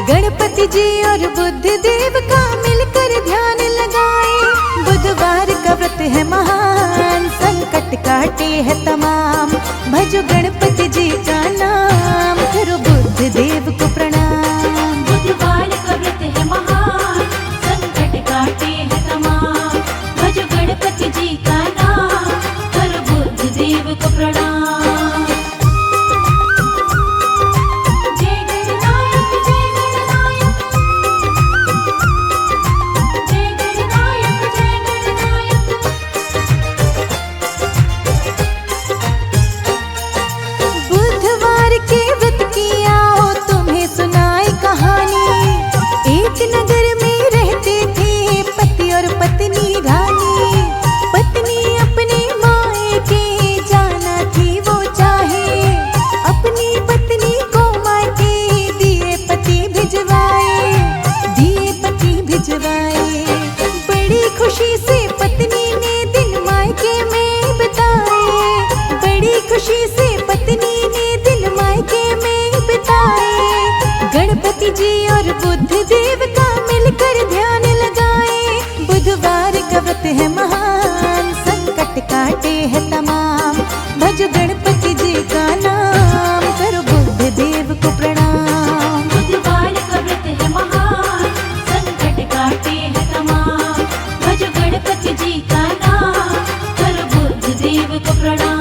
गणपति जी और बुद्ध देव का मिलकर ध्यान लगाए। बुधवार का व्रत है महान, संकट काटे है तमाम। भजो गणपति जी का नाम, करो बुद्ध देव को प्रणाम। बुधवार का व्रत है महान, संकट काटे है तमाम। भजो गणपति जी का नाम, करो बुद्ध देव को प्रणाम। नगर में रहते थे पति और पत्नी रानी। पत्नी अपने मायके जाना थी वो चाहे, अपनी पत्नी को मायके दिए पति भिजवाए, दिए पति भिजवाए। बड़ी खुशी से पत्नी ने दिन मायके में बिताए, बड़ी खुशी से पत्नी ने दिन मायके में बिताए। गणपति जी और बुद्ध देव का मिलकर ध्यान लगाए। बुधवार का व्रत है महान, संकट काटे है तमाम। भजो गणपति जी का नाम, करो बुद्ध देव को प्रणाम। बुधवार का व्रत है महान, संकट काटे है तमाम। भजो गणपति जी का नाम, करो बुद्ध देव को प्रणाम।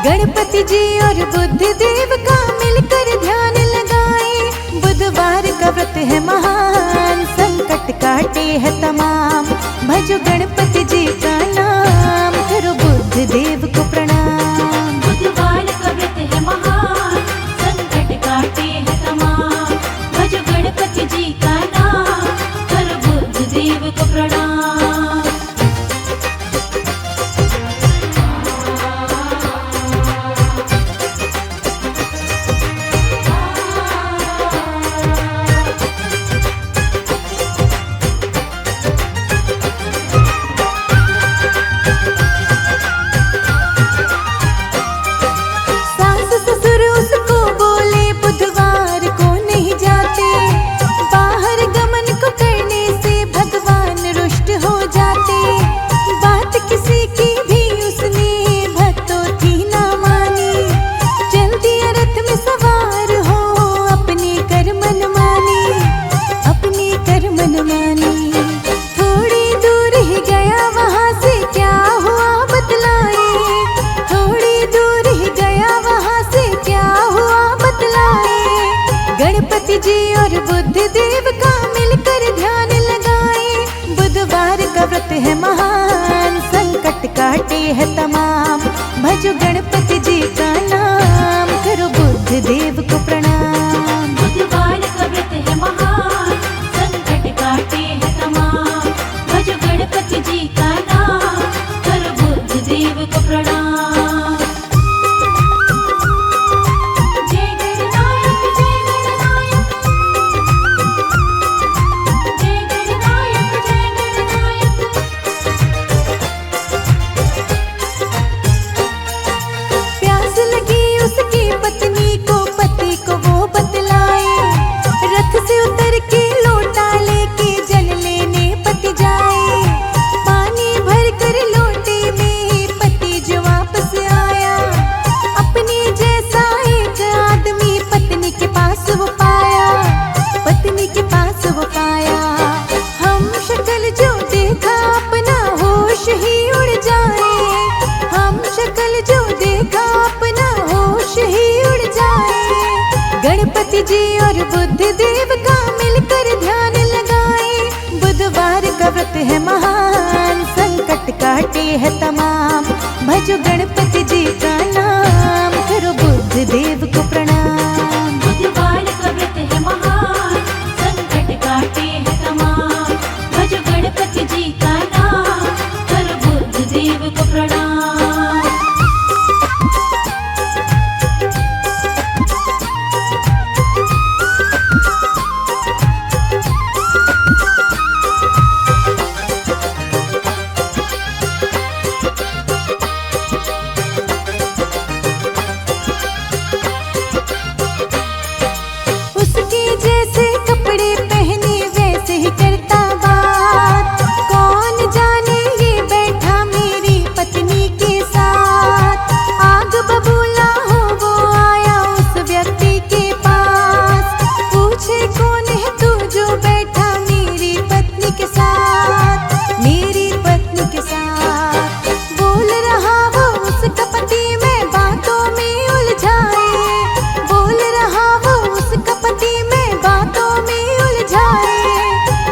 गणपति जी और बुद्ध देव का मिलकर ध्यान लगाए। बुधवार का व्रत है महान, संकट काटे है तमाम। भजो गणपति जी का नाम, करो बुद्ध देव को प्रणाम। बुधवार का व्रत है महान, संकट काटे है तमाम। भजो गणपति जी का नाम, करो बुद्ध देव को प्रणाम। गणपति जी और बुद्ध देव का मिलकर ध्यान लगाए। बुधवार का व्रत है महान, संकट काटे है तमाम। भजो गणपति जी का नाम, करो बुद्ध देव को प्रणाम। बुधवार का व्रत है महान, संकट काटे है तमाम। भजो गणपति जी का नाम, करो बुद्ध देव को प्रणाम। जी और बुद्ध देव का मिलकर ध्यान लगाए। बुधवार का व्रत है महान, संकट काटे है तमाम। भजो गणपति जी का नाम, करो बुद्ध देव को प्रणाम। बुधवार का व्रत है महान, संकट काटे है तमाम। भजो गणपति जी का नाम, करो बुद्ध देव को प्रणाम। उसके जैसे कपड़े पहने वैसे ही करता बात। कौन जाने ये बैठा मेरी पत्नी के साथ। आग बबूला हो वो आया उस व्यक्ति के पास। पूछे कौन है तू जो बैठा मेरी पत्नी के साथ, मेरी पत्नी के साथ। बोल रहा वो उसका पति, मैं बातों में उलझाए। बोल रहा वो उसका पति, मैं बातों में उलझाए।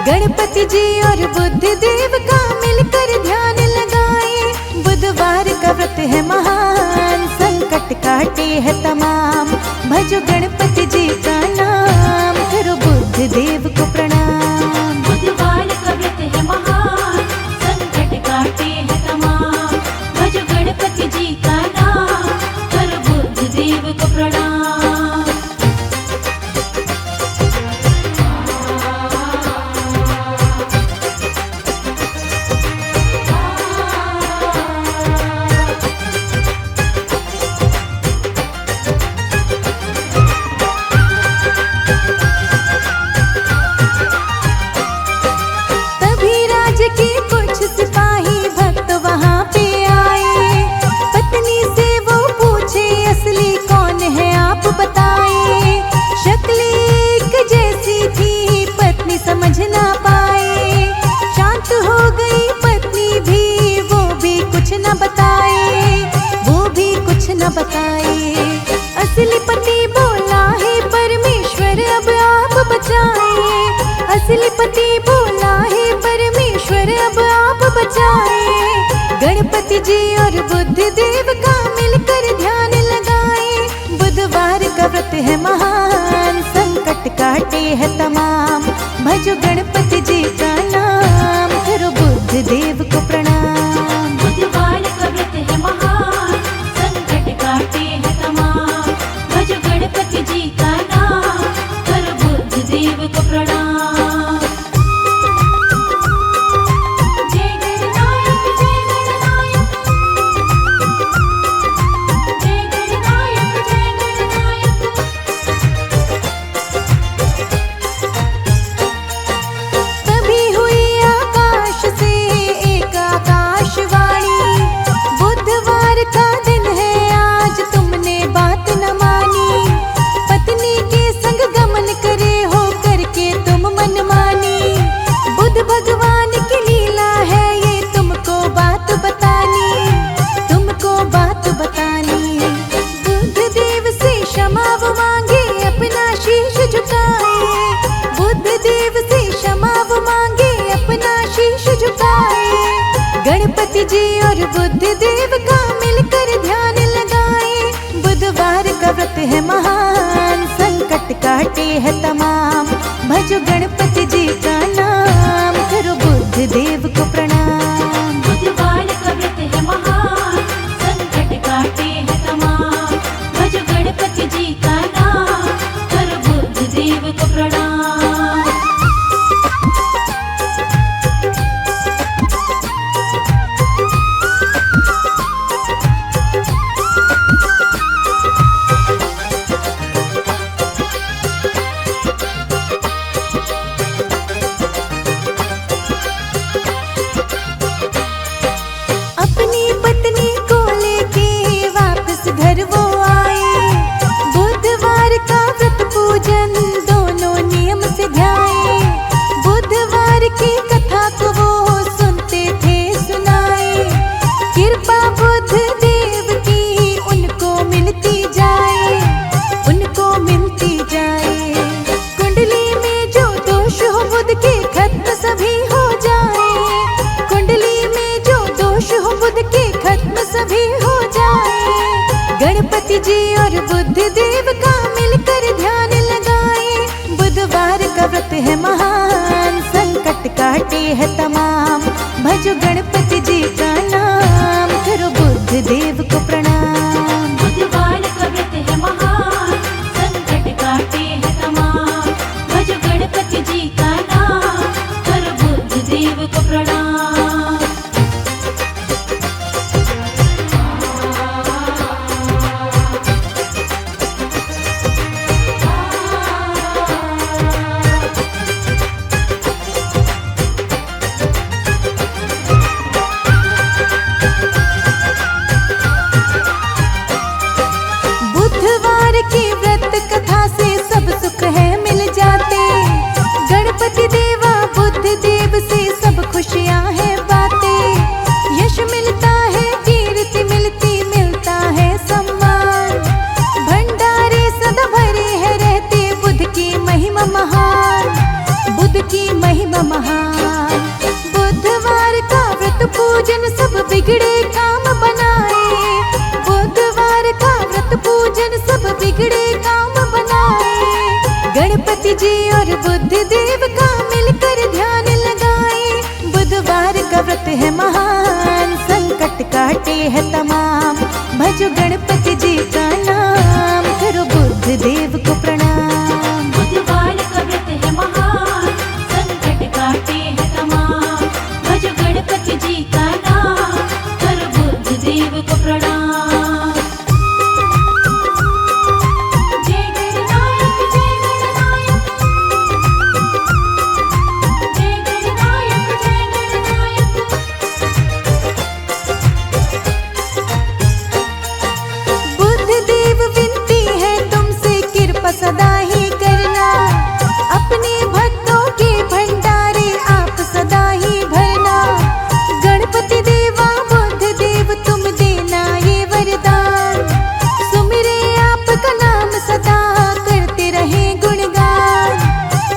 गणपति जी और बुद्ध देव का मिलकर ध्यान लगाए। बुधवार का व्रत है महान, संकट काटे है तमाम। भजो गणपति जी का नाम, करो बुद्ध देव को प्रणाम। बुधवार का व्रत है महान, संकट काटे है तमाम। भजो गणपति जी का नाम, करो बुद्ध देव को प्रणाम। तभी राज के कुछ सिपाही भक्त वहां पे आए। पत्नी से वो पूछे असली कौन है आप बताए। शक्ल एक जैसी थी पत्नी समझ ना पाए। शांत हो गई पत्नी भी, वो भी कुछ न बताए, वो भी कुछ न बताए। असली पति बोला है परमेश्वर अब आप बचाए। असली पति बोला है परमेश्वर अब आप बचाए। गणपति जी और बुद्ध देव का मिलकर ध्यान लगाए। बुधवार का व्रत है महान, संकट काटे है तमाम। भजो गणपति जी का नाम, करो बुद्ध देव को प्रणाम। बुधवार का व्रत है महान, संकट काटे है तमाम। भजो गणपति जी का नाम, करो बुद्ध देव को प्रणाम। जय गणनायक जय गणनायक, जय गणनायक जय गणनायक। तभी हुई आकाश से एक आकाशवाणी। बुधवार का दिन है आज, तुमने बात न मानी। पत्नी के संग गमन करे हो करके तुम मनमानी। बुध भगवान की लीला है ये तुमको बात बतानी, तुमको बात बतानी। बुद्ध देव से क्षमा वो मांगे, अपना शीश झुकाए। बुद्ध देव से क्षमा वो मांगे, अपना शीश झुकाए। गणपति जी और बुद्ध देव का मिलकर ध्यान लगाए। बुधवार का व्रत है महान, संकट काटे है तमाम। भजो गणपति जी का नाम, करो बुद्ध देव को प्रणाम। बुधवार का व्रत है महान, संकट काटे है तमाम। भजो गणपति जी का नाम, करो बुद्ध देव को प्रणाम। गणपति जी और बुद्ध देव का मिलकर ध्यान लगाए। बुधवार का व्रत है महान, संकट काटे है तमाम। भजो गणपति जी का नाम, करो बुद्ध देव को प्रणाम। बुधवार का व्रत है महान, संकट काटे है तमाम। भजो गणपति जी का नाम, करो बुद्ध देव को प्रणाम। बुधवार की व्रत कथा से सब सुख है मिल जाते। गणपति देवा बुद्ध देव से सब खुशियां हैं बातें। यश मिलता है, कीर्ति मिलती, मिलता है सम्मान। भंडारे सदा भरे है रहते, बुद्ध की महिमा महान, बुद्ध की महिमा महान। बुधवार का व्रत पूजन सब बिगड़े काम बनाए। बुधवार का व्रत पूजन सब बिगड़े काम बनाए। गणपति जी और बुद्ध देव का मिलकर ध्यान लगाए। बुधवार का व्रत है महान, संकट काटे है तमाम। भजो गणपति जी का नाम, करो बुद्ध देव को प्रणाम। बुधवार का व्रत है महान, संकट काटे है तमाम। भजो गणपति जी का नाम, करो बुद्ध देव को प्रणाम। जय गणनायक जय गणनायक, जय गणनायक जय गणनायक। बुद्ध देव विनती है तुमसे, कृपा सदा ही करना। अपने भक्तों के भंडारे आप सदा ही भरना। गणपति देवा बुद्ध देव तुम देना ये वरदान। सुमिरे आपका नाम सदा, करते रहे गुणगान,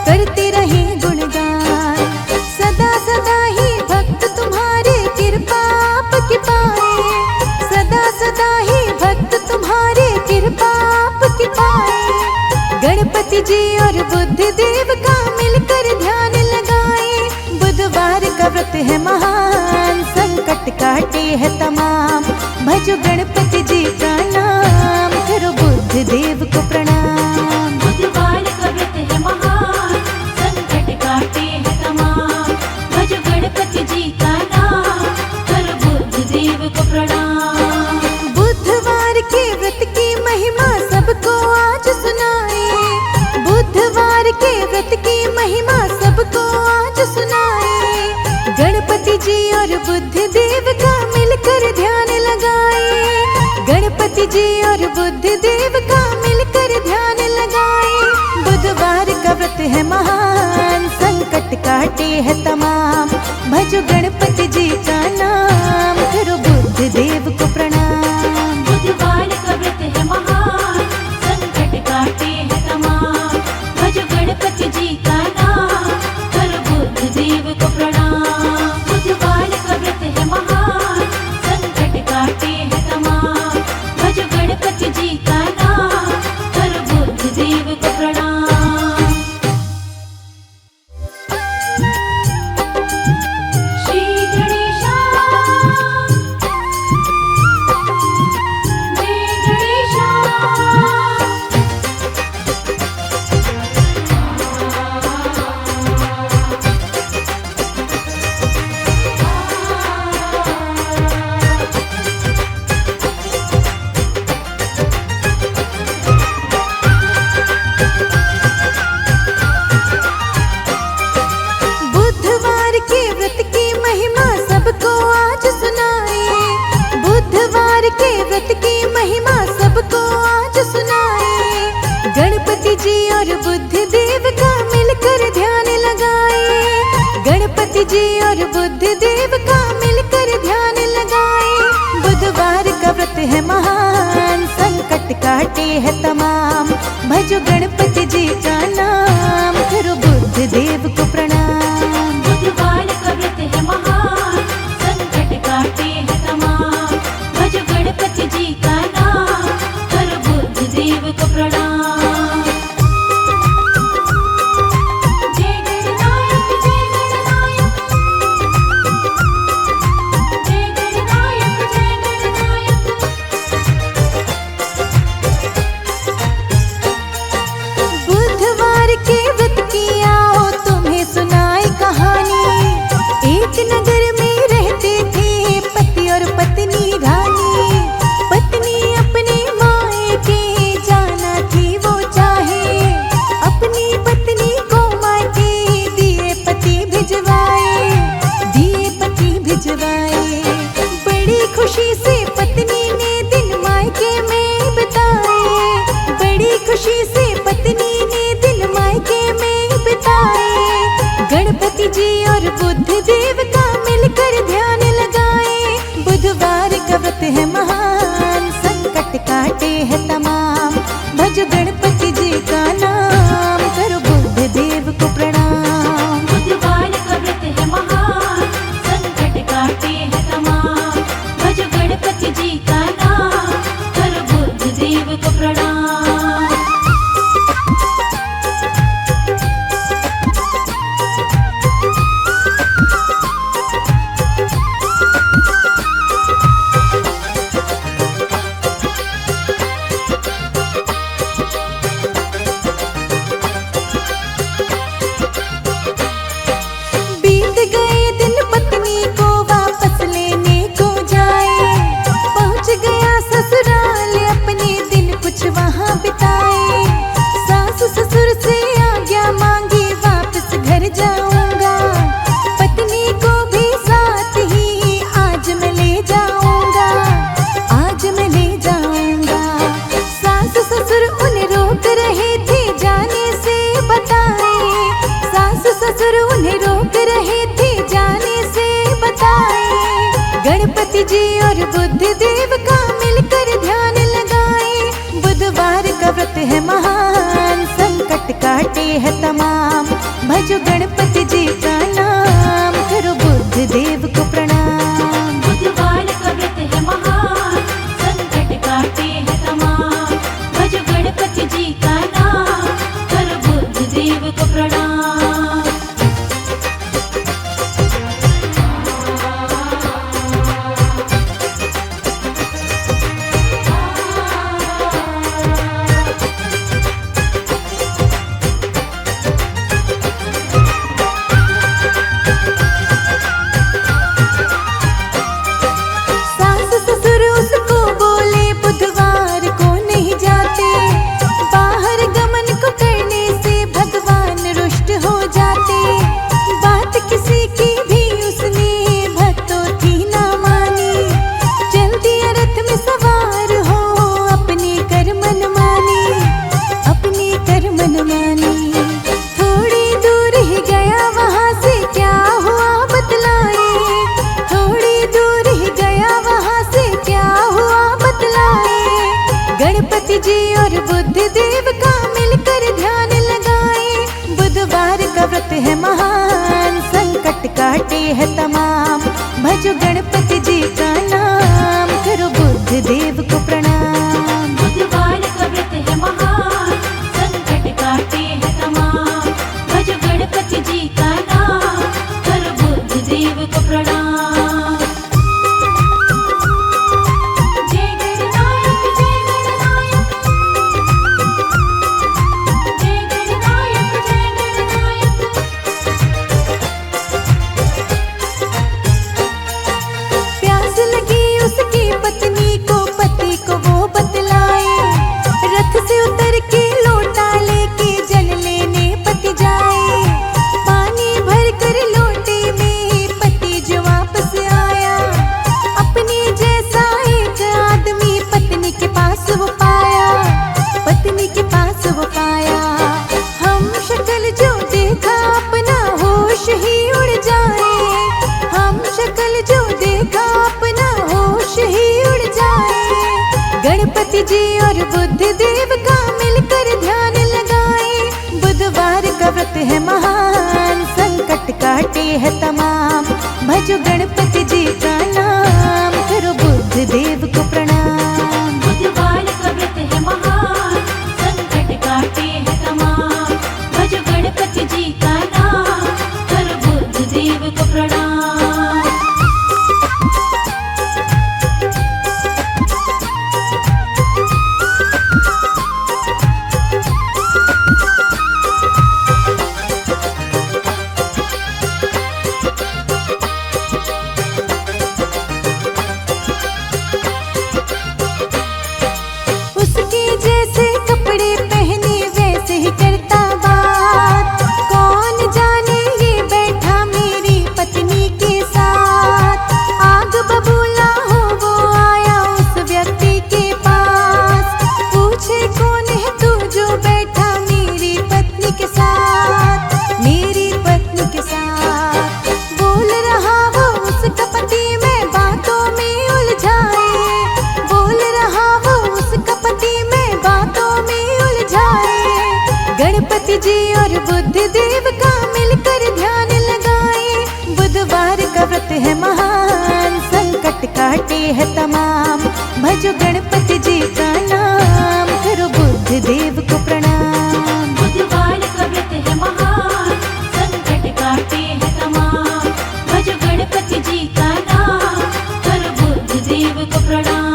करते रहे गुणगान। सदा सदा ही भक्त तुम्हारे कृपा आपकी पाए। सदा सदा ही भक्त तुम्हारे कृपा आपकी पाए। गणपति जी और बुद्ध देव का मिलकर ध्यान लगाए। बुधवार का व्रत है महान, संकट काटे है तमाम। भजो गणपति जी का नाम, करो बुद्ध देव को प्रणाम। बुधवार का व्रत है महान, संकट काटे है तमाम। भजो गणपति जी का नाम, करो बुद्ध देव को प्रणाम। बुधवार के व्रत की महिमा सबको आज सुनाए। बुधवार के व्रत की महिमा सबको आज सुनाए। गणपति जी और बुद्ध देव का मिलकर ध्यान लगाए। गणपति जी और बुद्ध देव का मिलकर ध्यान लगाए। बुधवार का व्रत है महान, संकट काटे है तमाम। भजो गणपति जी का नाम, करो बुद्ध देव को प्रणाम। बुधवार का व्रत है महान, संकट काटे है तमाम। भजो गणपति जी का नाम, करो बुद्ध देव को प्रणाम। बुधवार का व्रत है महान, संकट काटे है तमाम। भजो गणपति जी का नाम, करो बुद्ध देव को प्रणाम। श्री गणेशा जय गणेशा। बुधवार के व्रत की महिमा सबको आज सुनाए। बुधवार के व्रत की महिमा सबको आज सुनाए। गणपति जी और बुद्ध देव का मिलकर ध्यान लगाए। गणपति जी और बुद्ध देव का मिलकर ध्यान लगाए। बुधवार का व्रत है महान, संकट काटे है तमाम। भजो गणपति जी का नाम, करो बुद्ध देव को प्रणाम। बुधवार का व्रत है महान, संकट काटे है तमाम। भजो गणपति जी का नाम, करो जी और बुद्ध देव का मिलकर ध्यान लगाए। बुधवार का व्रत है महान, संकट काटे है तमाम। भजो गणपति जी का नाम, करो बुद्ध देव को प्रणाम। बुधवार का व्रत है महान, संकट काटे है तमाम। भजो गणपति जी का नाम, करो बुद्ध देव को प्रणाम। बीत गए दिन पत्नी को वापस लेने को जाए। पहुंच गया ससुराल अपने दिन कुछ वहां बिताए। सास ससुर से आज्ञा मांगी वापस घर जाऊंगा। पत्नी को भी साथ ही आज मैं ले जाऊंगा, आज मैं ले जाऊंगा। सास ससुर उन्हें रोक रहे थे जाने से बताए। सास ससुर उन्हें रोक रहे थे जाने से बताए। गणपति जी और बुद्ध देव का मिलकर ध्यान लगाए। बुधवार का व्रत है महान, संकट काटे है तमाम। भजो गणपति जी का नाम, करो बुद्ध देव को प्रणाम। बुधवार का व्रत है महान, संकट काटे है तमाम। भजो गणपति जी का नाम, करो बुद्ध देव को प्रणाम। सास ससुर उसको बोले बुधवार को नहीं जाते। बाहर गमन को करने से भगवान रुष्ट हो जाते। बात किसी की भी उसने भक्तों की ना मानी। चल दिया रथ में सवार हो, अपने कर मन मानी, अपने कर मन मानी। थोड़ी दूर ही गया वहां से क्या हुआ बतलाए। थोड़ी दूर ही गया वहां से क्या हुआ बतलाए। गणपति जी और बुद्ध देव का मिलकर ध्यान लगाए। बुधवार का व्रत है महान, संकट काटे है तमाम। भजो गणपति जी का नाम, करो बुद्ध देव को प्रणाम। बुधवार का व्रत है महान, संकट काटे है तमाम। भजो गणपति जी का नाम, करो बुद्ध देव को प्रणाम। जय गणनायक जय गणनायक, जय गणनायक जय गणनायक। प्यास लगी उसकी पत्नी को, पति को वो बतलाए। रथ से उतर के लोटा लेके जल लेने पति जाए। पानी भर कर लोटे में पति जो वापस आया। अपने जैसा एक आदमी पत्नी के पास वो पाया, पत्नी के पास वो पाया। हम शक्ल जो देखा अपना होश ही उड़ जाए। हम शक्ल जो देखा अपना होश ही उड़ जाए। गणपति जी और बुद्ध देव का मिलकर ध्यान लगाए। बुधवार का व्रत है महान, संकट काटे है तमाम। भजो गणपति जी का नाम, करो बुद्ध देव को प्रणाम। बुधवार का व्रत है महान, संकट काटे है तमाम। भजो गणपति जी का नाम, करो बुद्ध देव को प्रणाम। गणपति जी और बुद्ध देव का मिलकर ध्यान लगाए। बुधवार का व्रत है महान, संकट काटे है तमाम। भजो गणपति जी का नाम, करो बुद्ध देव को प्रणाम। बुधवार का व्रत है महान, संकट काटे है तमाम। भजो गणपति जी का नाम, करो बुद्ध देव को प्रणाम।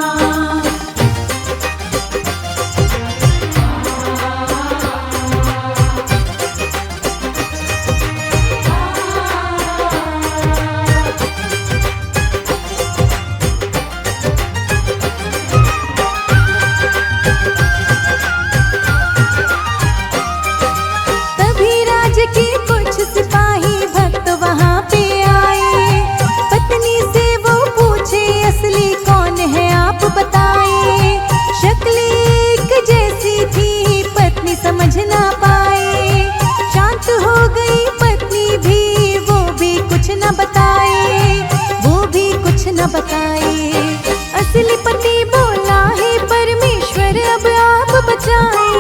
के कुछ सिपाही भक्त वहाँ पे आए। पत्नी से वो पूछे असली कौन है आप बताए। शक्ल एक जैसी थी पत्नी समझ ना पाए। शांत हो गई पत्नी भी, वो भी कुछ न बताए, वो भी कुछ न बताए। असली पति बोला है परमेश्वर अब आप बचाए।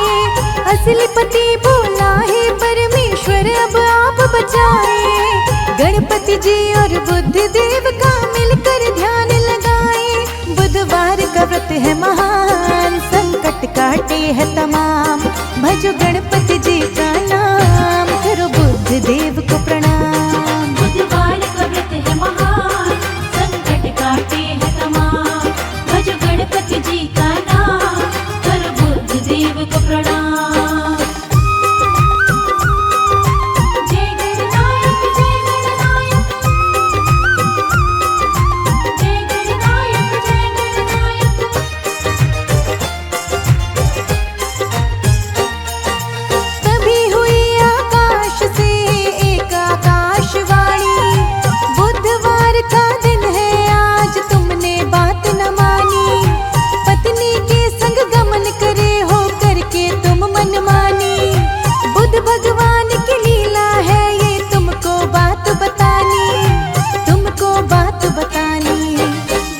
असली पति बोला है परमेश्वर अब आप बचाए। गणपति जी और बुद्ध देव का मिलकर ध्यान लगाए। बुधवार का व्रत है महान, संकट काटे है तमाम। भजो गणपति जी का नाम, करो बुद्ध देव को प्रणाम। बुधवार का व्रत है महान, संकट काटे है तमाम। भजो गणपति जी का नाम, करो बुद्ध देव को प्रणाम। भगवान की लीला है ये, तुमको बात बतानी, तुमको बात बतानी।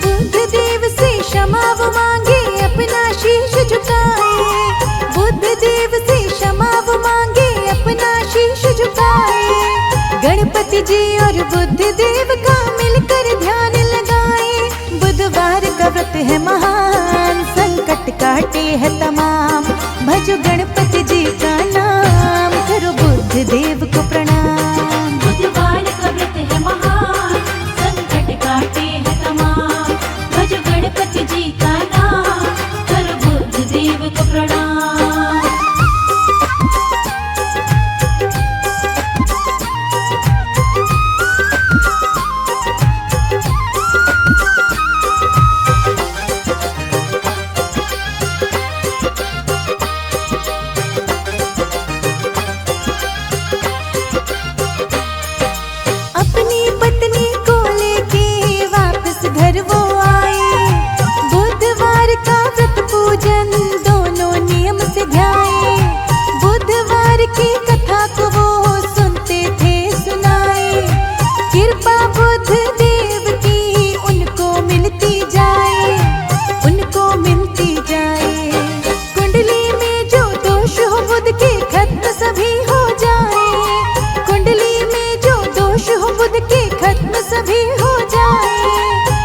बुद्ध देव से क्षमा वो मांगे, अपना शीश झुकाए। बुद्ध देव से क्षमा वो मांगे, अपना शीश झुकाए। गणपति जी और बुद्ध देव का मिलकर ध्यान लगाए। बुधवार का व्रत है महान, संकट काटे है तमाम। भजो गणपति जी का नाम, करो बुद्ध देव को प्रणाम। बुधवार का व्रत है महान, संकट काटे है तमाम। भजो गणपति जी का नाम, करो बुद्ध देव को प्रणाम।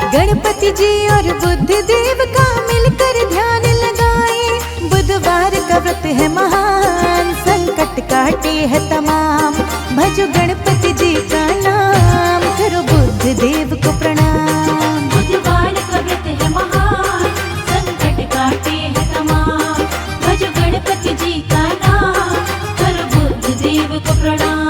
गणपति जी और बुद्ध देव का मिलकर ध्यान लगाए। बुधवार का व्रत है महान, संकट काटे है तमाम। भजो गणपति जी का नाम, करो बुद्ध देव को प्रणाम। बुधवार का व्रत है महान, संकट काटे है तमाम। भजो गणपति जी का नाम, करो बुद्ध देव को प्रणाम।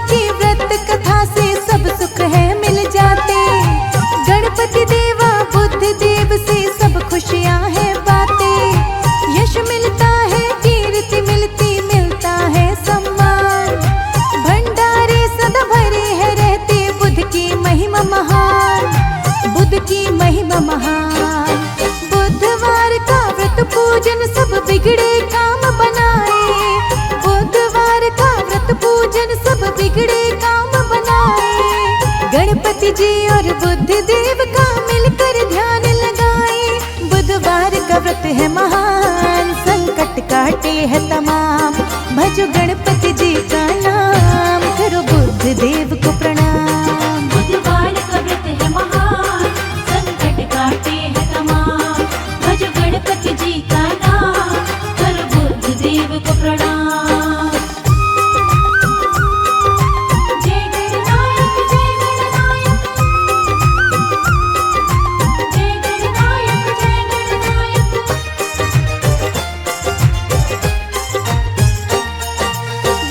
की व्रत कथा से सब सुख है मिल जाते। गणपति देवा बुद्ध देव से सब खुशियां है बातें। यश मिलता है, कीर्ति मिलती, मिलता है सम्मान। भंडारे सदा भरे है रहते, बुद्ध की महिमा महान, बुद्ध की महिमा महान। गणपति जी और बुद्ध देव का मिलकर ध्यान लगाए। बुधवार का व्रत है महान, संकट काटे है तमाम। भजो गणपति जी का नाम, करो बुद्ध देव को प्रणाम। बुधवार का व्रत है महान, संकट काटे है तमाम। भजो गणपति जी का नाम, करो बुद्ध देव को प्रणाम। जय गणनायक जय गणनायक, जय गणनायक जय गणनायक।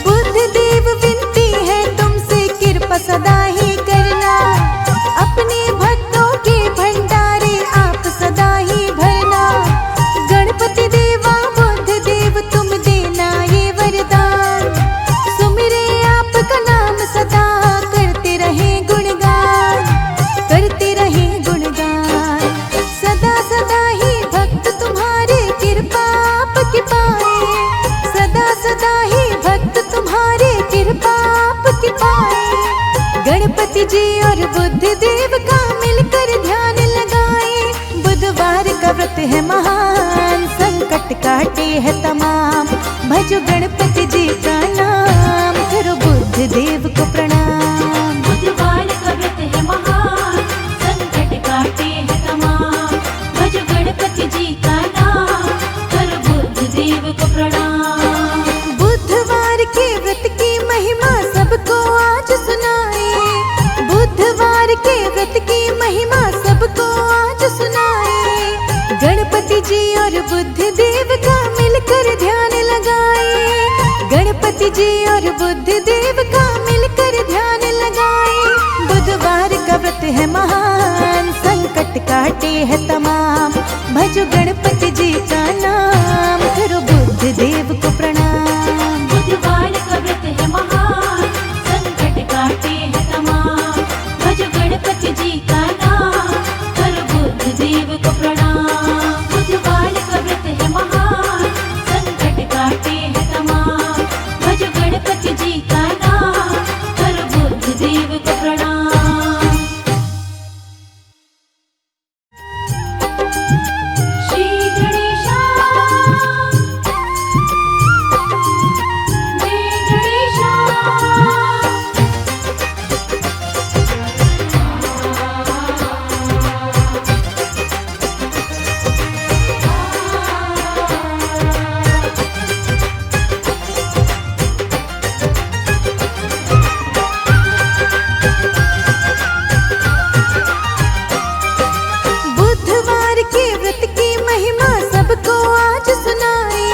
बुद्ध देव विनती है तुमसे, कृपा सदा ही करना। अपने भक्तों के भंडारे आप सदा ही भरना। गणपति देवा बुद्ध देव तुम देना ये वरदान। सुमिरे आपका नाम सदा, करते रहे गुणगान, करते रहे गुणगान। सदा सदा ही भक्त तुम्हारे कृपा आपकी पाए। सदा सदा ही भक्त तुम्हारे कृपा आपकी पाए। गणपति जी और बुद्ध देव का मिलकर ध्यान लगाए। बुधवार का व्रत है महान, संकट काटे है तमाम। भजो गणपति जी का नाम, करो बुद्ध देव को प्रणाम। बुधवार का व्रत है महान, संकट काटे है तमाम। भजो गणपति जी का नाम, करो बुद्ध देव को प्रणाम। बुधवार के व्रत की महिमा सबको आज सुनाए। बुधवार के व्रत की महिमा सबको आज सुनाए। गणपति जी और बुद्ध देव का मिलकर ध्यान लगाए। गणपति जी और बुद्ध देव का मिलकर ध्यान लगाए। बुधवार का व्रत है महान, संकट काटे है तमाम। भजो गणपति जी का नाम, करो बुद्ध देव को प्रणाम। बुधवार का व्रत है महान, संकट काटे है तमाम। भजो गणपति जी का नाम, करो बुद्ध देव को प्रणाम। बुधवार का व्रत है महान, संकट काटे है तमाम। भजो गणपति जी का नाम, करो बुद्ध देव को प्रणाम। श्री गणेशा जय गणेशा। बुधवार के व्रत की महिमा सबको आज सुनाए।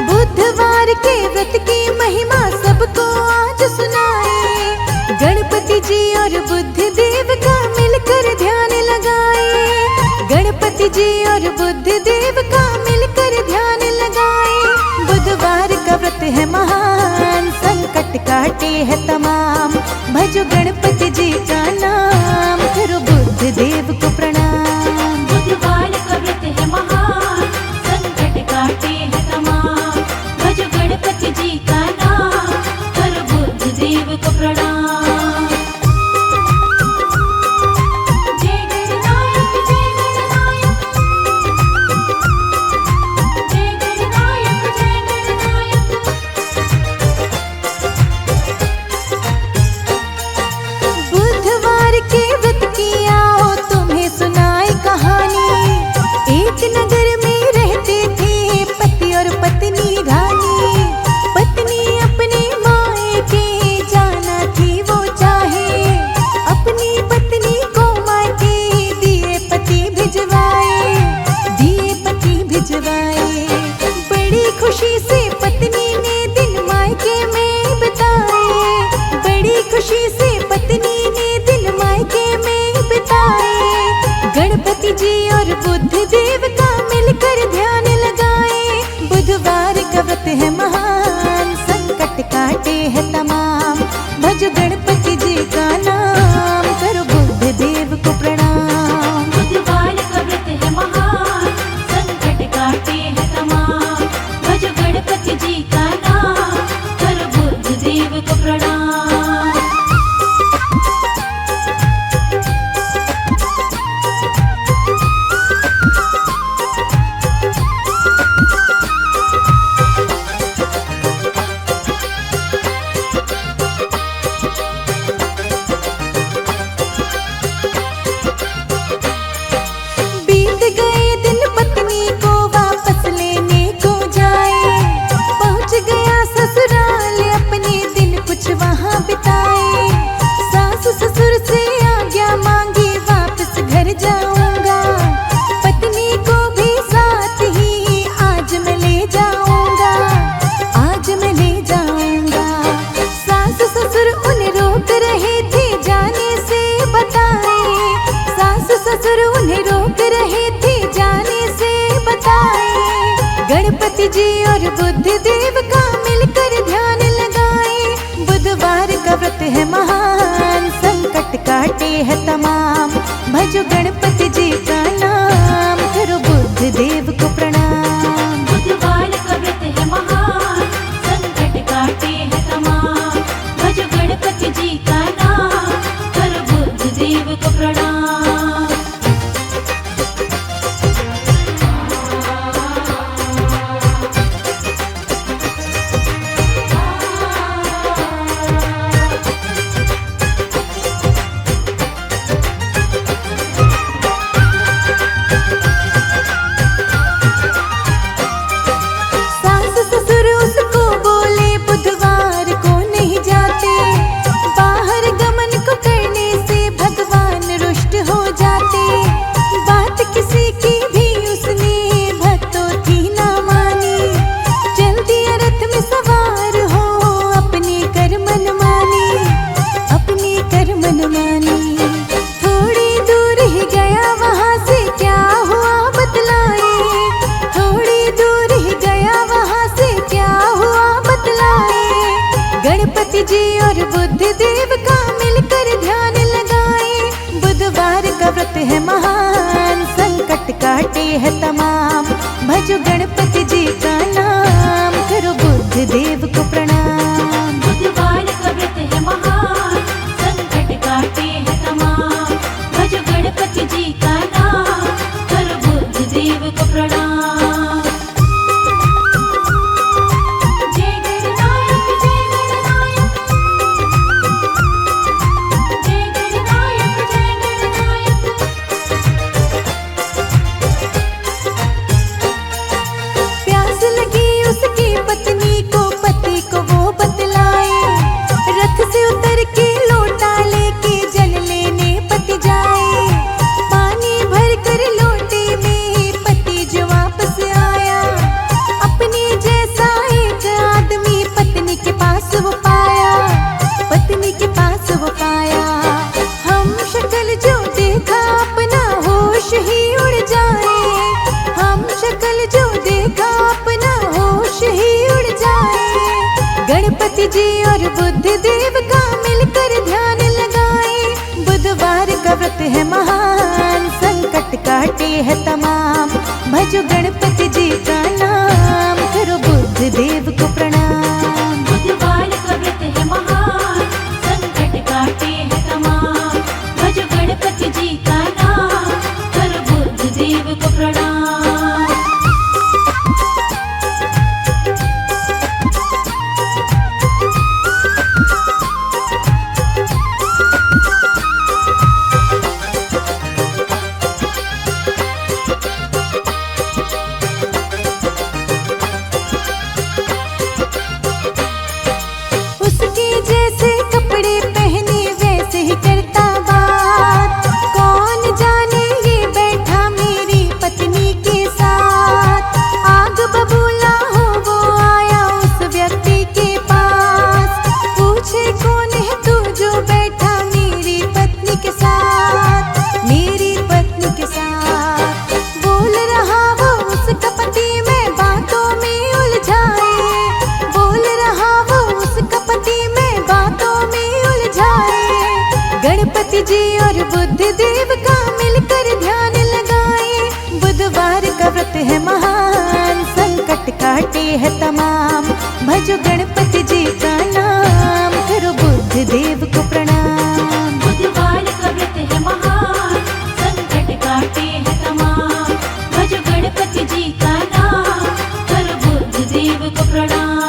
बुधवार के व्रत की महिमा सबको आज सुनाए। गणपति जी और बुद्ध देव का मिलकर ध्यान लगाए। गणपति जी और बुद्ध देव का मिलकर ध्यान लगाए। बुधवार का व्रत है महान, संकट काटे है तमाम। भजो गणपति जी का नाम, करो बुद्ध देव को प्रणाम। बुधवार का व्रत है महान, संकट काटे है तमाम। भजो गणपति जी का नाम, करो बुद्ध देव को प्रणाम। जय गणनायक जय गणनायक, जय गणनायक जय गणनायक। बुधवार के व्रत की आओ तुम्हें सुनाए कहानी। एक नगर में रहते थे पति और पत्नी रानी। पत्नी अपने मायके जाना थी वो चाहे। अपनी पत्नी को मायके दिए पति भिजवाए। दिए पति भिजवाए। बड़ी खुशी से पत्नी ने दिन मायके में बिताए। बड़ी खुशी से पत्नी ने दिन मायके में बिताए। गणपति जी और बुद्ध देव का मिलकर ध्यान लगाए। बुधवार का व्रत है महान, संकट काटे है तमाम। भजो गणपति जी का नाम, करो बुद्ध देव को प्रणाम। बुधवार का व्रत है महान, संकट काटे है तमाम। भजो गणपति जी का नाम, करो बुद्ध देव को प्रणाम। गणपति जी और बुद्ध देव का मिलकर ध्यान लगाए। बुधवार का व्रत है महान, संकट काटे है तमाम। भजो गणपति जी का नाम, करो बुद्ध देव को प्रणाम। बुधवार का व्रत है महान, संकट काटे है तमाम। भजो गणपति जी का नाम, करो बुद्ध देव को प्रणाम। सास ससुर उसको बोले बुधवार को नहीं जाते, बाहर गमन को करने से भगवान रुष्ट हो जाते। बात किसी की भी उसने भक्तों की ना मानी, चल दिया रथ में सवार हो अपने कर मन मानी, अपने कर मन मानी। थोड़ी दूर ही गया वहां से क्या हुआ बतलाए, थोड़ी दूर ही गया वहां से क्या हुआ बतलाए। गणपति जी और बुद्ध देव का मिलकर ध्यान लगाए। बुधवार का व्रत है महान, संकट काटे है तमाम। भजो गणपति जी का नाम, करो बुद्ध देव को प्रणाम। बुधवार का व्रत है महान, संकट काटे है तमाम। भजो गणपति जी का नाम, करो बुद्ध देव को प्रणाम। जय गणनायक जय गणनायक, जय गणनायक जय गणनायक। प्यास लगी उसकी पत्नी को, पति को वो बतलाए। रथ से उतर के लोटा लेके जल लेने पति जाए। पानी भर कर लोटे में पति जो वापस आया, अपने जैसा एक आदमी पत्नी के पास वो पाया, पत्नी के पास वो पाया। हम शक्ल जो देखा अपना होश ही उड़ जाए, हम शक्ल जो देखा अपना होश ही उड़ जाए। गणपति जी और बुद्ध देव का मिलकर ध्यान लगाए। बुधवार का व्रत है महान, संकट काटे है तमाम। भजो गणपति जी का नाम, करो बुद्ध देव को प्रणाम। बुधवार का व्रत है महान, संकट काटे है तमाम। भजो गणपति जी का नाम, करो बुद्ध देव को प्रणाम। उसके जैसे कपड़े पहने वैसे ही करता बात। कौन जाने ये बैठा मेरी पत्नी के साथ। आग बबूला हो वो आया उस व्यक्ति के पास, पूछे कौन है तू जो बैठा मेरी पत्नी के साथ, मेरी पत्नी के साथ। बोल रहा वो उसका पति, मैं बातों में उलझाए। बोल रहा वो उसका पति, मैं बातों में उलझाए। गणपति जी और बुद्ध देव का मिलकर ध्यान लगाए। बुधवार का व्रत है महान, संकट काटे है तमाम। भजो गणपति जी का नाम, करो बुद्ध देव को प्रणाम। बुधवार का व्रत है महान, संकट काटे है तमाम। भजो गणपति जी का नाम, करो बुद्ध देव को प्रणाम।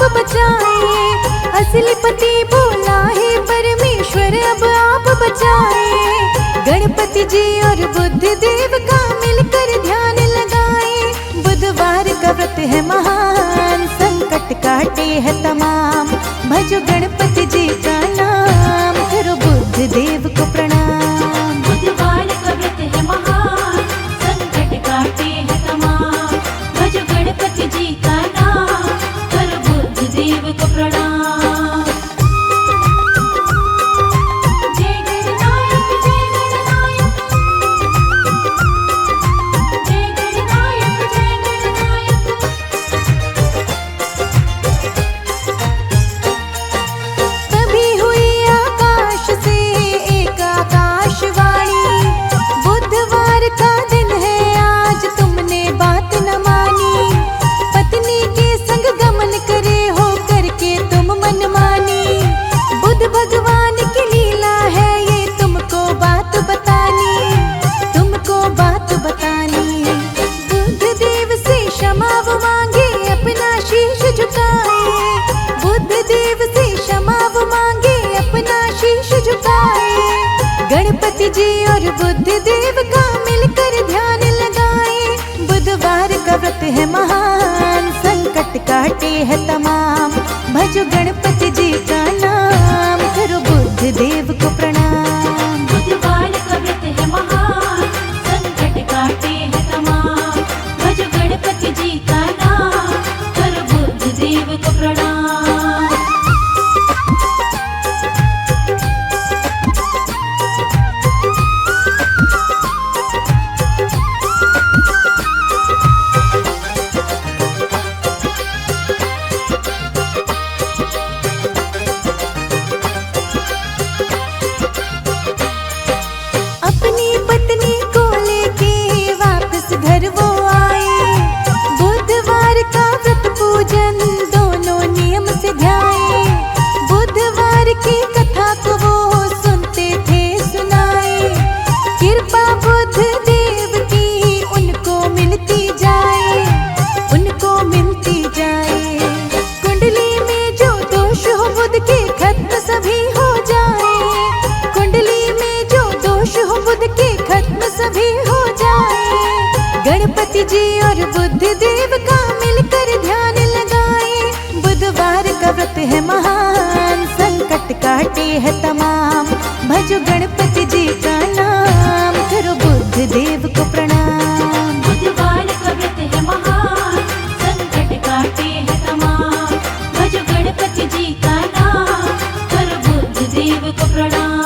आप बचाए। असली पति बोला है परमेश्वर अब आप बचाए। गणपति जी और बुद्ध देव का मिलकर ध्यान लगाए। बुधवार का व्रत है महान, संकट काटे है तमाम। भजो गणपति जी का नाम, करो बुद्ध देव को प्रणाम। बुधवार का व्रत है महान, संकट काटे है तमाम। भजो गणपति जी का नाम, करो बुद्ध देव को प्रणाम। जय गणनायक जय गणनायक, जय गणनायक जय गणनायक। तभी हुई आकाश से एक आकाशवाणी, बुधवार का दिन है आज तुमने बात न मानी। पत्नी के संग गमन करे हो करके तुम मनमानी। बुध भगवान की लीला है ये तुमको बात बतानी, तुमको बात बतानी। बुद्ध देव से क्षमा वो मांगे अपना शीश झुकाए। बुद्ध देव से क्षमा वो मांगे अपना शीश झुकाए। गणपति जी और बुद्ध देव का मिलकर ध्यान लगाए। बुधवार का व्रत है महान, संकट काटे है तमाम। भजो गणपति जी का नाम, करो बुद्ध देव को प्रणाम। बुधवार का व्रत है महान, संकट काटे है तमाम। भजो गणपति जी का नाम, करो बुद्ध देव को प्रणाम। अपनी पत्नी को लेके वापस घर वो आए। बुधवार का व्रत पूजन दोनों नियम से ध्याए। बुधवार की कथा को वो सुनते थे सुनाए। कृपा बुद्ध देव की उनको मिलती जाए, उनको मिलती जाए। कुंडली में जो दोष हो बुध के खत्म सभी हो जाए। कुंडली में जो दोष हो बुध के खत्म सभी हो जाए। गणपति जी और बुद्ध देव का मिलकर ध्यान लगाए। बुधवार का व्रत है महान, संकट काटे है तमाम। भजो गणपति जी का नाम, करो बुद्ध देव को प्रणाम। बुधवार का व्रत है महान, संकट काटे है तमाम। भजो गणपति जी का नाम, करो बुद्ध देव को प्रणाम।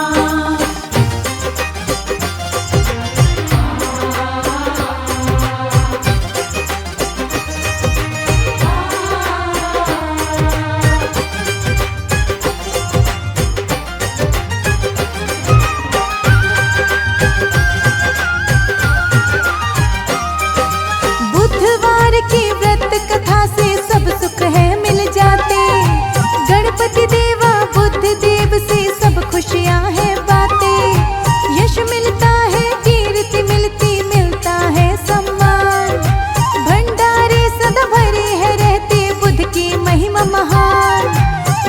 बुधवार की व्रत कथा से सब सुख है मिल जाते। गणपति देवा बुद्ध देव से सब खुशियां है बातें। यश मिलता है, कीर्ति मिलती, मिलता है सम्मान। भंडारे सदा भरे है रहते, बुद्ध की महिमा महान,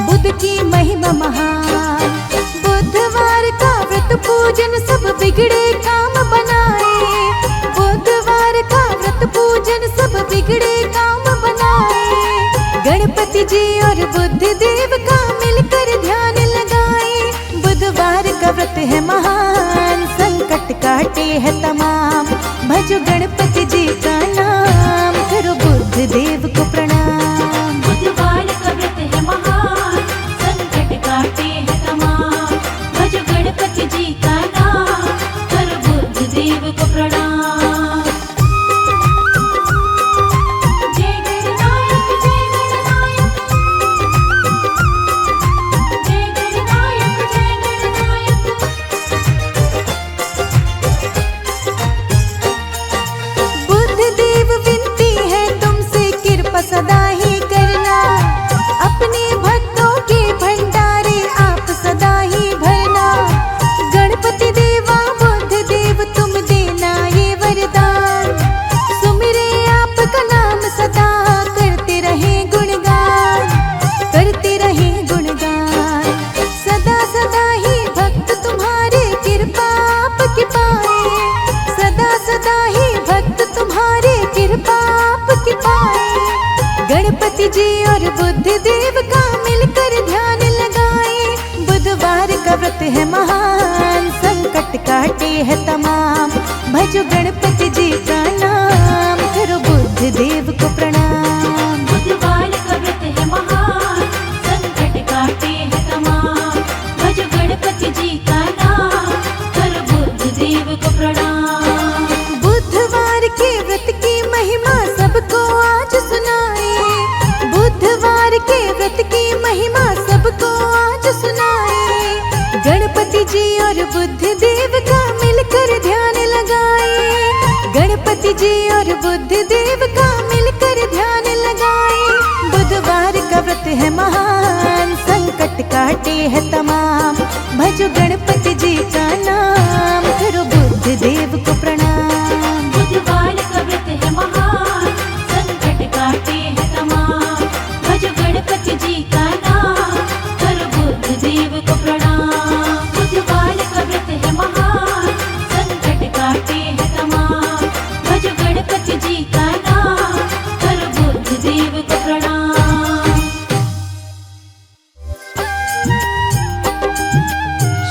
बुद्ध की महिमा महान। बुधवार का व्रत पूजन सब बिगड़े काम बनाए। बुधवार का व्रत पूजन सब बिगड़े काम बनाए। गणपति जी और बुद्ध देव का मिलकर ध्यान लगाए। बुधवार का व्रत है महान, संकट काटे है तमाम। भजो गणपति जी का नाम, करो बुद्ध देव को प्रणाम। बुधवार का व्रत है महान, संकट काटे है तमाम। भजो गणपति जी का नाम, करो बुद्ध देव को प्रणाम। जय गणनायक जय गणनायक, जय गणनायक जय गणनायक। गणपति जी और बुद्ध देव का मिलकर ध्यान लगाए। बुधवार का व्रत है महान, संकट काटे है तमाम। भजो गणपति जी का नाम, करो बुद्ध देव को प्रणाम। बुधवार का व्रत है महान, संकट काटे है तमाम। भजो गणपति जी का नाम, करो बुद्ध देव को प्रणाम। बुधवार के व्रत की महिमा सबको आज सुनाए। बुधवार के व्रत की महिमा सबको आज सुनाए। गणपति जी और बुद्ध देव का मिलकर ध्यान लगाए। गणपति जी और बुद्ध देव का मिलकर ध्यान लगाए। बुधवार का व्रत है महान, संकट काटे है तमाम। भजो गणपति जी का नाम, करो बुद्ध देव को प्रणाम। बुधवार का व्रत है महान, संकट काटे है तमाम। भजो गणपति जी का नाम, करो बुद्ध देव को प्रणाम। बुधवार का व्रत है महान, संकट काटे है तमाम। भजो गणपति जी का नाम, करो बुद्ध देव को प्रणाम।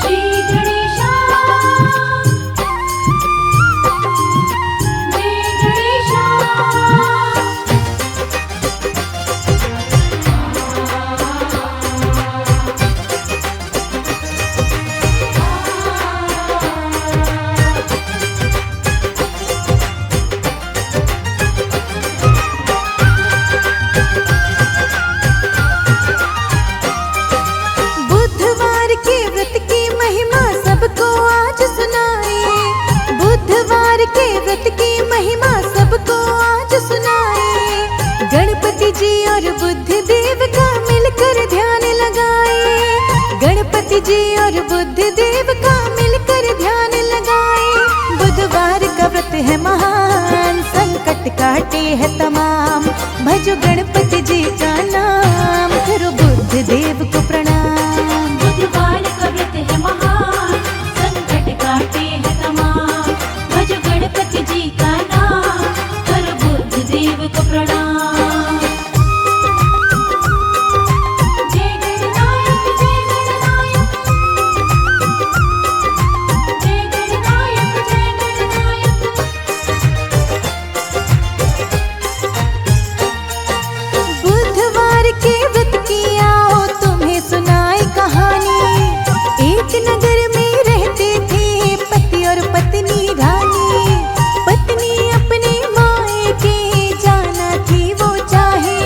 श्री गणेशा, जय गणेशा। बुधवार के व्रत की महिमा सबको आज सुनाए। बुधवार के व्रत की महिमा सबको आज सुनाए। गणपति जी और बुद्ध देव का मिलकर ध्यान लगाए। गणपति जी और बुद्ध देव का मिलकर ध्यान लगाए। बुधवार का व्रत है महान, संकट काटे है तमाम। भजो गणपति जी का नाम, करो बुद्ध देव को प्रणाम। बुधवार का व्रत है महान, संकट काटे है तमाम। भजो गणपति जी का नाम, करो बुद्ध देव को प्रणाम। जय गणनायक, जय गणनायक। जय गणनायक, जय गणनायक। बुधवार के व्रत की आओ तुम्हें सुनाए कहानी। एक नगर में रहते थे पति और पत्नी रानी। पत्नी अपने मायके जाना थी वो चाहे।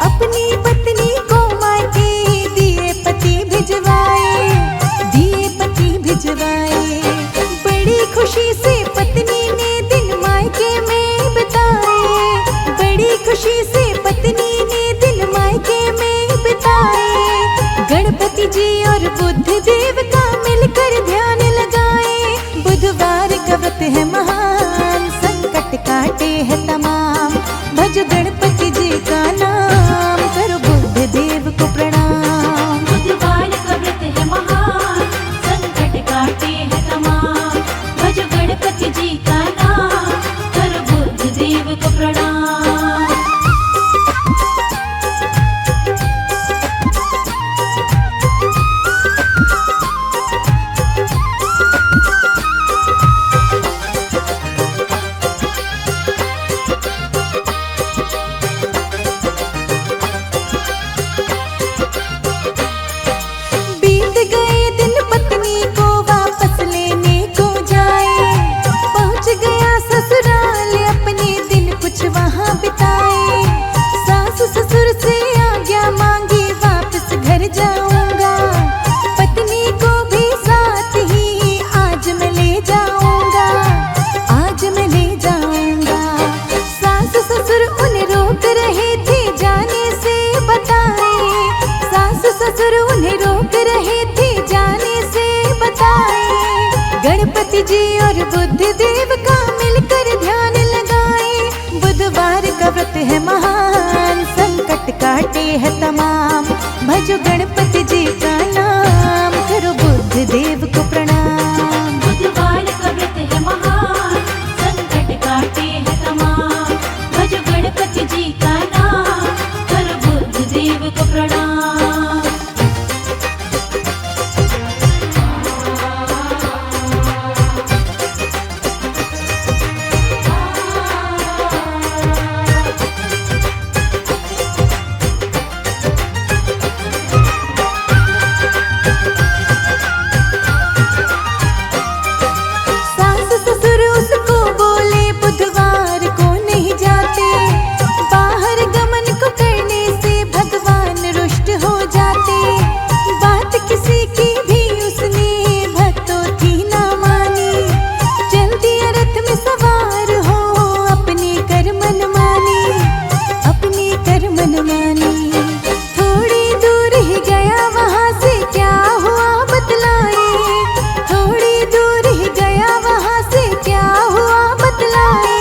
अपनी पत्नी को मायके दिए पति भिजवाए। दिए पति भिजवाए। बड़ी खुशी से पत्नी ने दिन मायके में बिताए। बड़ी खुशी से पत्नी ने दिन मायके में बिताए। गणपति जी और बुद्ध देव का मिलकर ध्यान लगाए। बुधवार का व्रत है महान, संकट काटे है तमाम। भजो गणपति जी का नाम, करो बुद्ध देव को प्रणाम। बुधवार का व्रत है महान, संकट काटे है तमाम। भजो गणपति जी का नाम, करो बुद्ध देव को प्रणाम। बीत गए दिन पत्नी को वापस लेने को जाए। पहुंच गया ससुराल अपने दिन कुछ वहां बिताए। सास ससुर से आज्ञा मांगी वापस घर जाऊंगा। पत्नी को भी साथ ही आज मैं ले जाऊंगा। आज मैं ले जाऊंगा। सास ससुर उन्हें रोक रहे थे जाने से बताए। सास ससुर उन्हें रोक रहे थे जाने से बताए। गणपति जी और बुद्ध देव का मिलकर ध्यान लगाए। बुधवार का व्रत है महान, संकट काटे है तमाम। भजो गणपति जी का नाम, करो बुद्ध देव को प्रणाम। बुधवार का व्रत है महान, संकट काटे है तमाम। भजो गणपति जी का नाम, बाटे, बात किसी की भी उसने भक्तों की ना मानी। चल दिया रथ में सवार हो, अपने कर मन मानी, अपने कर मन मानी। थोड़ी दूर ही गया वहाँ से क्या हुआ बतलाए, थोड़ी दूर ही गया वहाँ से क्या हुआ बतलाए।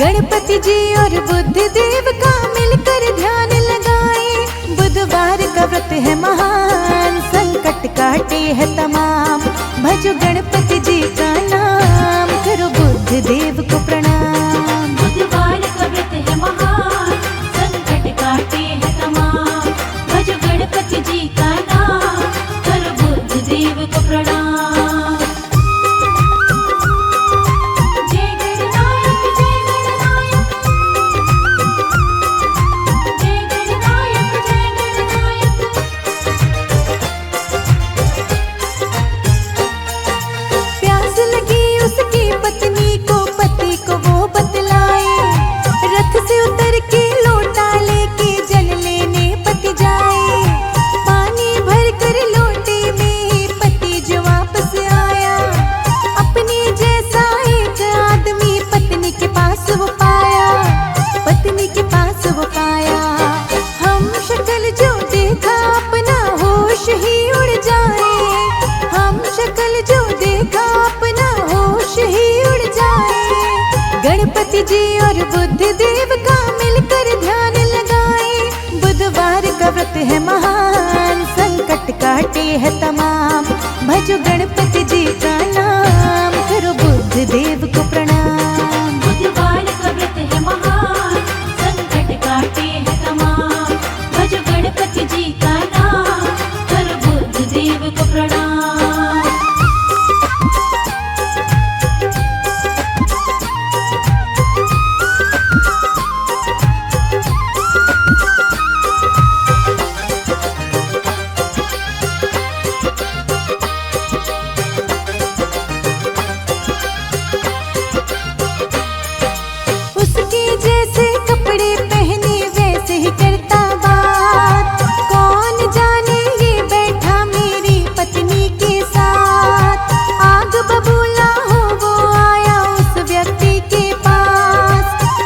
गणपति जी और बुद्ध देव का मिलकर ध्यान लगाए। बुधवार का व्रत है महान, संकट काटे है तमाम। भजो गणपति जी का नाम, करो बुद्ध देव को प्रणाम। बुधवार का व्रत है महान, संकट काटे है तमाम। भज गणपति जी का नाम, कर बुद्ध देव को प्रणाम। जय गणनायक जय गणनायक, जय गणनायक जय गणनायक। प्यास लगी उसकी पत्नी को, पति को वो बतलाए। रथ से उतर के लोटा लेके जल लेने पति जाए। पानी भर कर लोटे में पति जो वापस आया। अपने जैसा एक आदमी पत्नी के पास वो पाया, पत्नी के पास वो पाया। हम शक्ल जो देखा अपना होश ही उड़ जाए, हम शक्ल जो देखा अपना होश ही उड़ जाए। गणपति जी और बुद्ध देव का मिलकर ध्यान लगाए। बुधवार का व्रत है महान, संकट काटे है तमाम। भजो गणपति जी का नाम, करो बुद्ध देव को प्रणाम। बुधवार का व्रत है महान, संकट काटे है तमाम। भज गणपति जी का नाम, कर बुद्ध देव को प्रणाम। उसके जैसे कपड़े पहने वैसे ही करता बात। कौन जाने ये बैठा मेरी पत्नी के साथ। आग बबूला हो वो आया उस व्यक्ति के पास।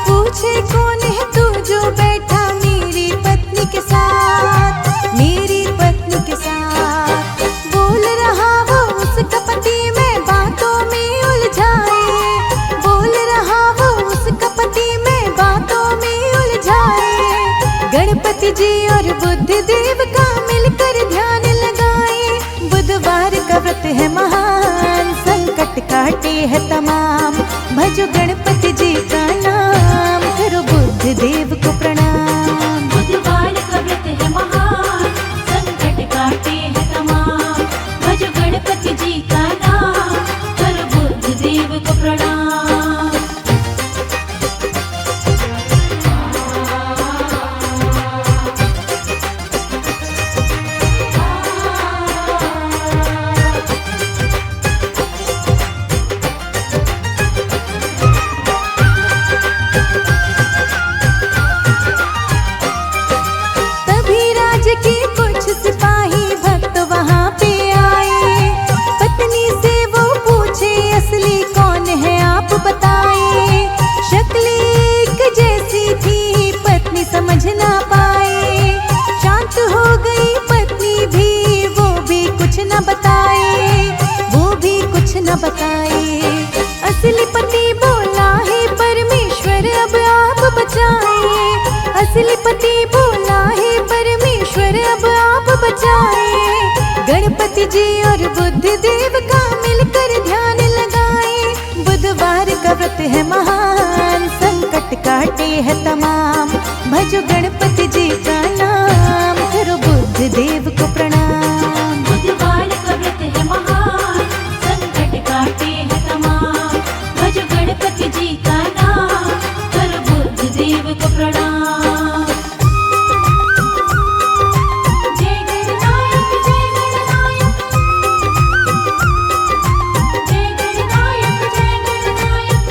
पूछे कौन है तू जो बैठा मेरी पत्नी के साथ, मेरी पत्नी के साथ। बोल रहा वो उसका पति, मैं बातों में उलझाए। बोल रहा वो उसका पति, मैं बातों में उलझाए। गणपति जी और बुद्ध देव का मिलकर ध्यान लगाए। बुधवार का व्रत है महान, संकट काटे है तमाम। भजो गणपति जी का नाम, करो बुद्ध देव को प्रणाम। बुधवार का व्रत है महान, संकट काटे है तमाम। भज गणपति जी का नाम, कर बुद्ध देव को प्रणाम। तभी राज के कुछ सिपाही भक्त वहाँ पे आए। पत्नी से वो पूछे असली कौन है आप बताए। शक्ल एक जैसी थी पत्नी समझ ना पाए। शांत हो गई पत्नी भी, वो भी कुछ न बताए, वो भी कुछ न बताए। असली पति बोला है परमेश्वर अब आप बचाए। असली पति बोला है परमेश्वर अब आप बचाए। गणपति जी और बुद्ध देव का मिलकर ध्यान लगाए। बुधवार का व्रत है महान, संकट काटे है तमाम। भजो गणपति जी का नाम, करो बुद्ध देव को प्रणाम। बुधवार का व्रत है महान, संकट काटे है तमाम। भज गणपति जी का नाम, कर बुद्ध देव को प्रणाम। जय गणनायक जय गणनायक, जय गणनायक जय गणनायक।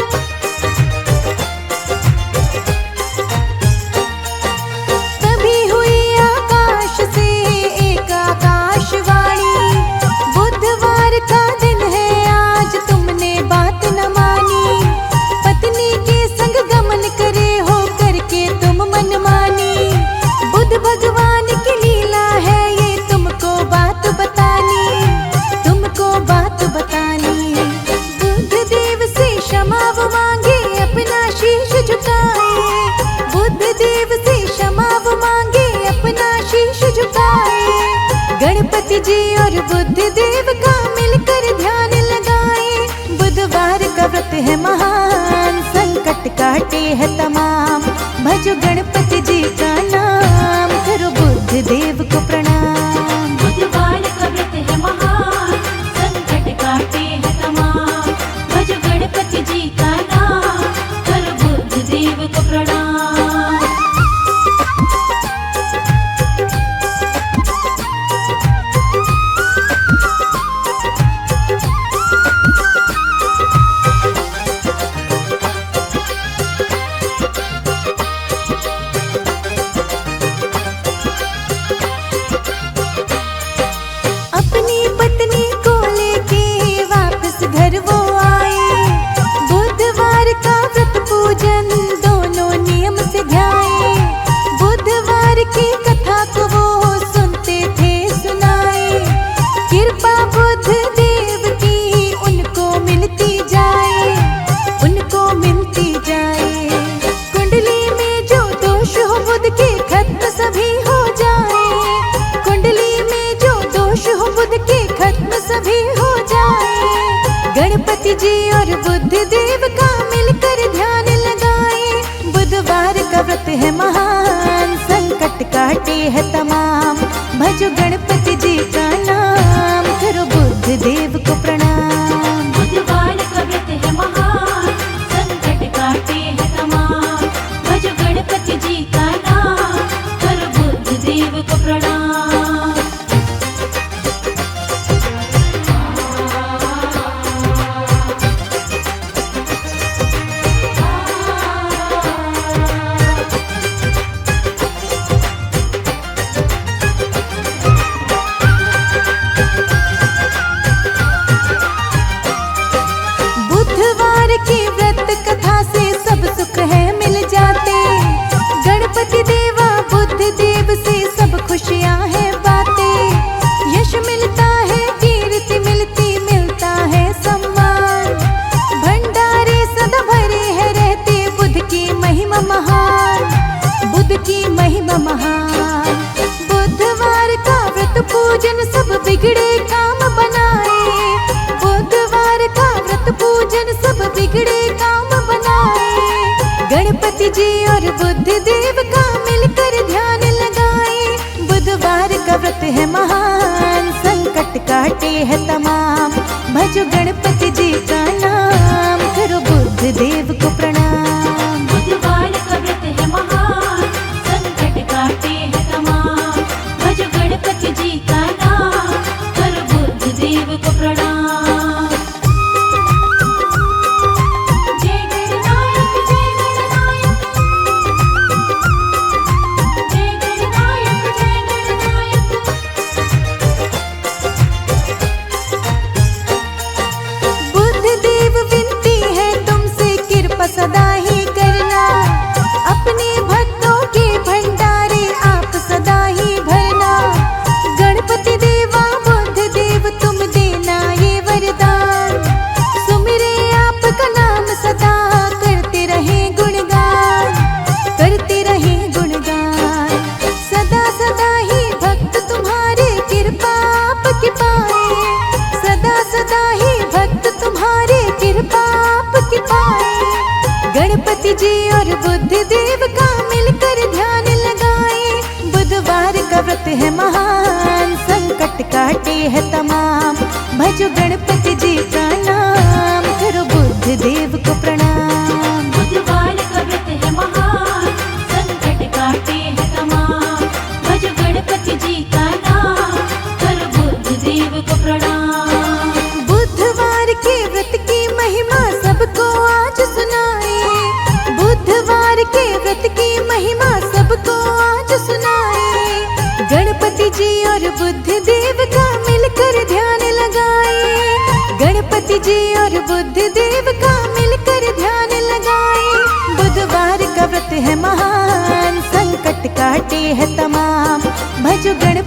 आए। गणपति जी और बुद्ध देव का मिलकर ध्यान लगाए। बुधवार का व्रत है महान, संकट काटे है तमाम। भजो गणपति जी का नाम, करो बुद्ध देव को प्रणाम। बुधवार का व्रत है महान, संकट काटे है तमाम। भजो गणपति जी का नाम, करो बुद्ध देव को प्रणाम। अपनी पत्नी को लेके वापस घर वो आए। बुधवार का व्रत पूजन दोनों नियम से ध्याए। बुधवार की कथा को वो सुनते थे सुनाए। कृपा बुद्ध देव की उनको मिलती जाए, उनको मिलती जाए। कुंडली में जो दोष हो बुध के खत्म सभी हो जाए। कुंडली में जो दोष हो बुध के खत्म सभी हो जाए। गणपति जी और बुद्ध देव का मिलकर ध्यान लगाए। बुधवार का व्रत है महान, संकट काटे है तमाम। भजो गणपति जी का नाम, करो बुद्ध देव को प्रणाम। बुधवार का व्रत है महान, संकट काटे है तमाम। भजो गणपति जी का नाम, करो बुद्ध देव को प्रणाम। बुधवार की व्रत कथा से सब सुख है मिल जाते। गणपति देवा बुद्ध देव से सब खुशियां है बातें। यश मिलता है, कीर्ति मिलती, मिलता है सम्मान। भंडारे सदा भरे है रहते, बुद्ध की महिमा महान, बुद्ध की महिमा महान। बुधवार का व्रत पूजन सब बिगड़े काम बनाए। बुधवार का व्रत पूजन सब बिगड़े काम बनाए। गणपति जी और बुद्ध देव का मिलकर ध्यान लगाए। बुधवार का व्रत है महान, संकट काटे है तमाम। भजो गणपति जी का नाम, करो बुद्ध देव को प्रणाम। बुधवार का व्रत है महान, संकट काटे है तमाम। भजो गणपति जी का नाम, करो बुद्ध देव को प्रणाम। जय गणनायक जय गणनायक, जय गणनायक जय गणनायक। बुद्ध देव विनती है तुमसे, कृपा सदा ही करना। अपने भक्तों के भंडारे आप सदा ही भरना। गणपति देवा बुद्ध देव तुम देना ये वरदान। सुमिरे आपका नाम सदा, करते रहे गुणगान, करते रहे गुणगान। सदा सदा ही भक्त तुम्हारे कृपा आपकी पाए। सदा सदा ही भक्त तुम्हारे कृपा आपकी पाए। गणपति जी और बुद्ध देव का मिलकर ध्यान लगाए। बुधवार का व्रत है महान, संकट काटे है तमाम। भजो गणपति जी का नाम, करो बुद्ध देव को प्रणाम। बुधवार का व्रत है महान, संकट काटे है तमाम। भजो गणपति जी का नाम, करो बुद्ध देव को प्रणाम। बुधवार के व्रत की महिमा सबको आज सुनाए। बुधवार के व्रत की महिमा सबको आज सुनाए। गणपति जी और बुद्ध देव का मिलकर ध्यान लगाए। गणपति जी और बुद्ध देव का मिलकर ध्यान लगाए। बुधवार का व्रत है महान, संकट काटे है तमाम। भजो गणपति